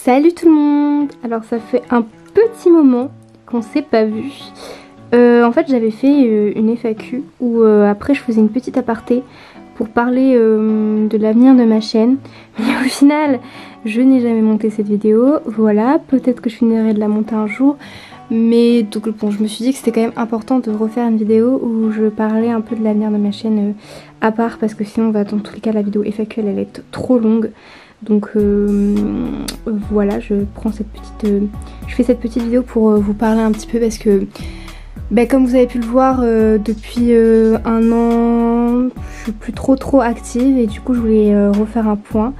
Salut tout le monde. Alors ça fait un petit moment qu'on s'est pas vu. En fait j'avais fait une FAQ où après je faisais une petite aparté pour parler de l'avenir de ma chaîne. Mais au final je n'ai jamais monté cette vidéo. Voilà, peut-être que je finirai de la monter un jour. Mais donc bon, je me suis dit que c'était quand même important de refaire une vidéo où je parlais un peu de l'avenir de ma chaîne à part, parce que sinon dans tous les cas la vidéo FAQ elle allait être trop longue. Donc voilà, je fais cette petite vidéo pour vous parler un petit peu, parce que comme vous avez pu le voir depuis un an je suis plus trop active, et du coup je voulais refaire un point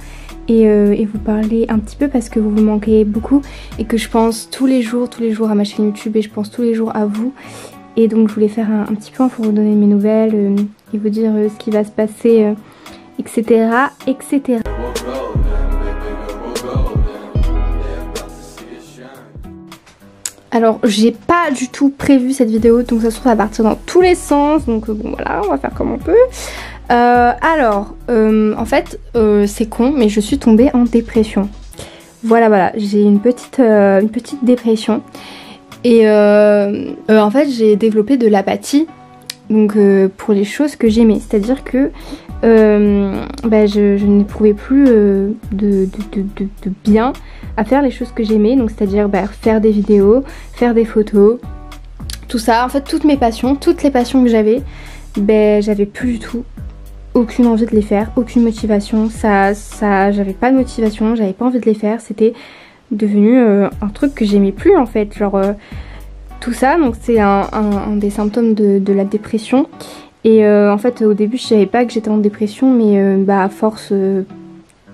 et vous parler un petit peu, parce que vous me manquez beaucoup et que je pense tous les jours à ma chaîne YouTube, et je pense tous les jours à vous. Et donc je voulais faire un petit point pour vous donner mes nouvelles et vous dire ce qui va se passer, etc. Alors j'ai pas du tout prévu cette vidéo, donc ça se trouve ça va partir dans tous les sens, donc bon voilà, on va faire comme on peut. En fait c'est con, mais je suis tombée en dépression. Voilà, j'ai une petite dépression, et en fait j'ai développé de l'apathie, donc pour les choses que j'aimais, c'est à dire que je n'éprouvais plus de bien à faire les choses que j'aimais, donc c'est à dire faire des vidéos, faire des photos, tout ça, en fait toutes mes passions, toutes les passions que j'avais, j'avais plus du tout aucune envie de les faire, aucune motivation, j'avais pas de motivation, j'avais pas envie de les faire, c'était devenu un truc que j'aimais plus en fait, genre tout ça, donc c'est un des symptômes de la dépression. Et en fait au début je savais pas que j'étais en dépression, mais à force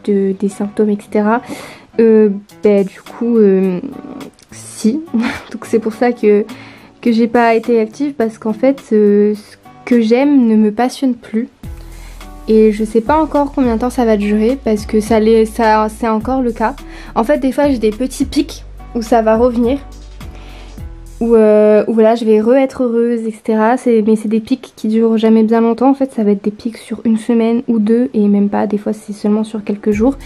des symptômes etc, du coup si donc c'est pour ça que j'ai pas été active, parce qu'en fait ce que j'aime ne me passionne plus, et je sais pas encore combien de temps ça va durer, parce que c'est encore le cas. En fait des fois j'ai des petits pics où ça va revenir, où voilà je vais être heureuse etc, mais c'est des pics qui durent jamais bien longtemps. En fait ça va être des pics sur une semaine ou deux, et même pas, des fois c'est seulement sur quelques jours.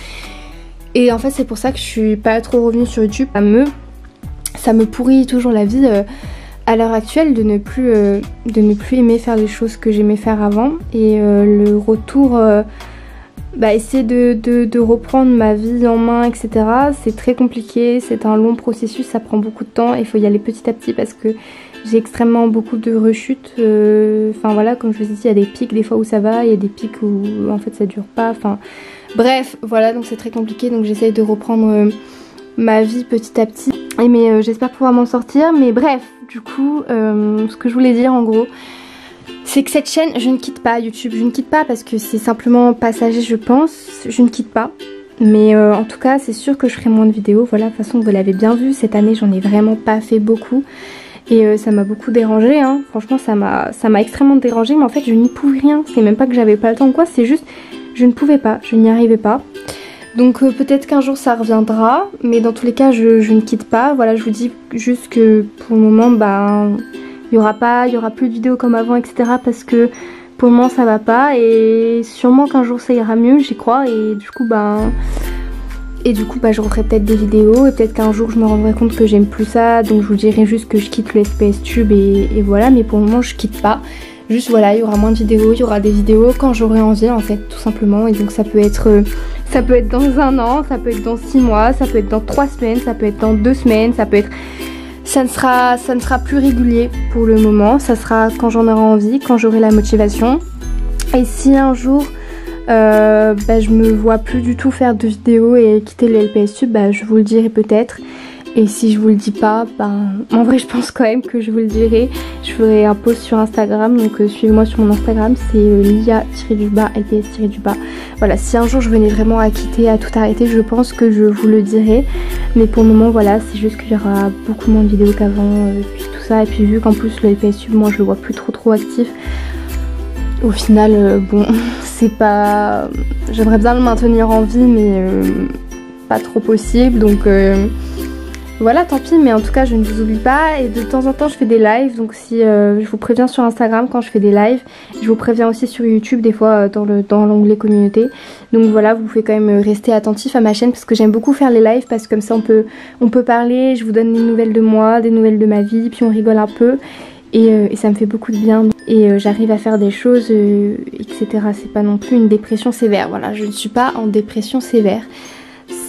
Et en fait c'est pour ça que je suis pas trop revenue sur YouTube. Ça me pourrit toujours la vie à l'heure actuelle de ne plus aimer faire les choses que j'aimais faire avant. Et le retour, essayer de reprendre ma vie en main etc, c'est très compliqué, c'est un long processus, ça prend beaucoup de temps, il faut y aller petit à petit, parce que j'ai extrêmement beaucoup de rechutes. Enfin voilà, comme je vous ai dit, il y a des pics des fois où ça va, il y a des pics où en fait ça dure pas, enfin bref voilà, donc c'est très compliqué, donc j'essaye de reprendre ma vie petit à petit, mais j'espère pouvoir m'en sortir. Mais bref, du coup ce que je voulais dire en gros, c'est que cette chaîne, je ne quitte pas YouTube, je ne quitte pas parce que c'est simplement passager je pense, je ne quitte pas. Mais en tout cas c'est sûr que je ferai moins de vidéos, voilà, de toute façon vous l'avez bien vu, cette année j'en ai vraiment pas fait beaucoup. Et ça m'a beaucoup dérangée, hein. Franchement ça m'a extrêmement dérangée, mais en fait je n'y pouvais rien, c'est même pas que j'avais pas le temps ou quoi, c'est juste je ne pouvais pas, je n'y arrivais pas. Donc peut-être qu'un jour ça reviendra, mais dans tous les cas je ne quitte pas. Voilà, je vous dis juste que pour le moment il y aura plus de vidéos comme avant etc, parce que pour le moment ça va pas, et sûrement qu'un jour ça ira mieux, j'y crois, et du coup je referai peut-être des vidéos, et peut-être qu'un jour je me rendrai compte que j'aime plus ça, donc je vous dirai juste que je quitte le SPS Tube et voilà. Mais pour le moment je quitte pas, juste voilà, il y aura moins de vidéos, il y aura des vidéos quand j'aurai envie en fait, tout simplement. Et donc ça peut être dans un an, ça peut être dans 6 mois, ça peut être dans 3 semaines, ça peut être dans 2 semaines, ça ne sera plus régulier pour le moment, ça sera quand j'en aurai envie, quand j'aurai la motivation. Et si un jour je me vois plus du tout faire de vidéos et quitter le LPS Tube, je vous le dirai peut-être. Et si je vous le dis pas, en vrai je pense quand même que je vous le dirai. Je ferai un post sur Instagram, donc suivez-moi sur mon Instagram, c'est lia-lps-. Voilà, si un jour je venais vraiment à quitter, à tout arrêter, je pense que je vous le dirai. Mais pour le moment voilà, c'est juste qu'il y aura beaucoup moins de vidéos qu'avant, puis tout ça. Et puis vu qu'en plus le LPS Tube, moi je le vois plus trop actif, au final bon c'est pas... J'aimerais bien le maintenir en vie, mais pas trop possible, donc Voilà, tant pis, mais en tout cas je ne vous oublie pas et de temps en temps je fais des lives, donc si je vous préviens sur Instagram quand je fais des lives, je vous préviens aussi sur YouTube des fois dans l'onglet communauté. Donc voilà, vous pouvez quand même rester attentif à ma chaîne parce que j'aime beaucoup faire les lives parce que comme ça on peut parler, je vous donne des nouvelles de moi, des nouvelles de ma vie, puis on rigole un peu et ça me fait beaucoup de bien et j'arrive à faire des choses etc. C'est pas non plus une dépression sévère, voilà, je ne suis pas en dépression sévère.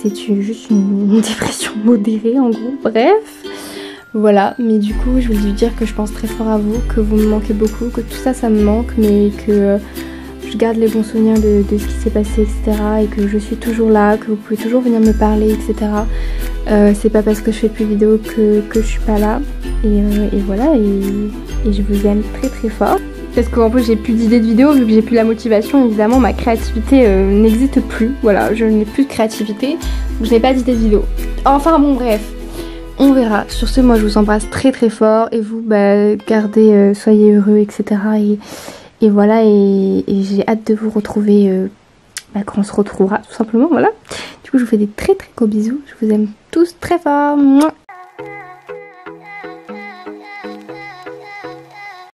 C'est juste une dépression modérée en gros, bref. Voilà, mais du coup je voulais vous dire que je pense très fort à vous, que vous me manquez beaucoup, que tout ça me manque, mais que je garde les bons souvenirs de ce qui s'est passé, etc. Et que je suis toujours là, que vous pouvez toujours venir me parler, etc. C'est pas parce que je fais plus de vidéos que je suis pas là. Et voilà, et je vous aime très très fort. Parce qu'en plus j'ai plus d'idées de vidéos, vu que j'ai plus la motivation, évidemment ma créativité n'existe plus. Voilà, je n'ai plus de créativité, donc je n'ai pas d'idées de vidéos. Enfin bon bref, on verra. Sur ce, moi je vous embrasse très très fort et vous gardez, soyez heureux, etc. Et voilà, et j'ai hâte de vous retrouver quand on se retrouvera tout simplement, voilà. Du coup je vous fais des très très gros bisous, je vous aime tous très fort. Mouah.